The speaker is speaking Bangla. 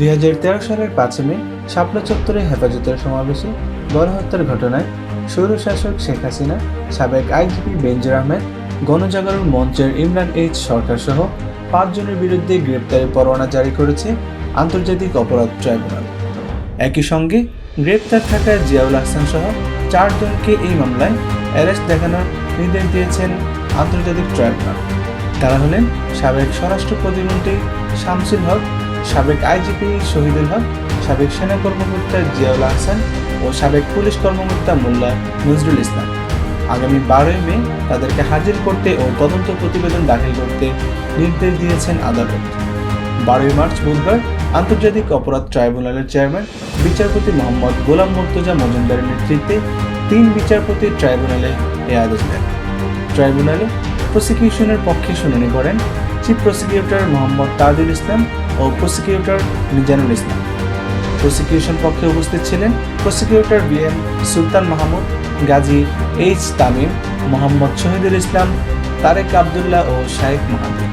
2013 সালের 5 মে শাপলা চত্বরে হেফাজতের সমাবেশে গণহত্যার ঘটনায় স্বৈরশাসক শেখ হাসিনা, সাবেক আইজিপি বেনজির আহমেদ, গণজাগরণ মঞ্চের ইমরান এইচ সরকার সহ 5 জনের বিরুদ্ধে গ্রেপ্তারি পরোয়ানা জারি করেছে আন্তর্জাতিক অপরাধ ট্রাইব্যুনাল। একই সঙ্গে গ্রেপ্তার থাকা জিয়াউল আহসান সহ 4 জনকে এই মামলায় অ্যারেস্ট দেখানোর নির্দেশ দিয়েছেন আন্তর্জাতিক ট্রাইব্যুনাল। তারা হলেন সাবেক স্বরাষ্ট্র প্রতিমন্ত্রী শামসুল হক, সাবেক আইজিপি শহীদুল হক, সাবেক সেনা কর্মকর্তা জিয়াউল আহসান ও সাবেক পুলিশ কর্মকর্তা মোল্লা নজরুল ইসলাম। আগামী 12 মে তাদেরকে হাজির করতে ও তদন্ত প্রতিবেদন দাখিল করতে নির্দেশ দিয়েছেন আদালত। 12 মার্চ বুধবার আন্তর্জাতিক অপরাধ ট্রাইব্যুনালের চেয়ারম্যান বিচারপতি মোহাম্মদ গোলাম মুর্তজা মজুমদারের নেতৃত্বে 3 বিচারপতির ট্রাইব্যুনালে এ আদেশ দেন। ট্রাইব্যুনালে প্রসিকিউশনের পক্ষে শুনানি করেন চিফ প্রসিকিউটর মোহাম্মদ তাজুল ইসলাম ও প্রসিকিউটর মিজানুল ইসলাম। প্রসিকিউশন পক্ষে উপস্থিত ছিলেন প্রসিকিউটর বিএম সুলতান মাহমুদ, গাজী এইচ তামিম, মোহাম্মদ শহীদুল ইসলাম, তারেক আবদুল্লাহ ও শাইখ মাহাদি।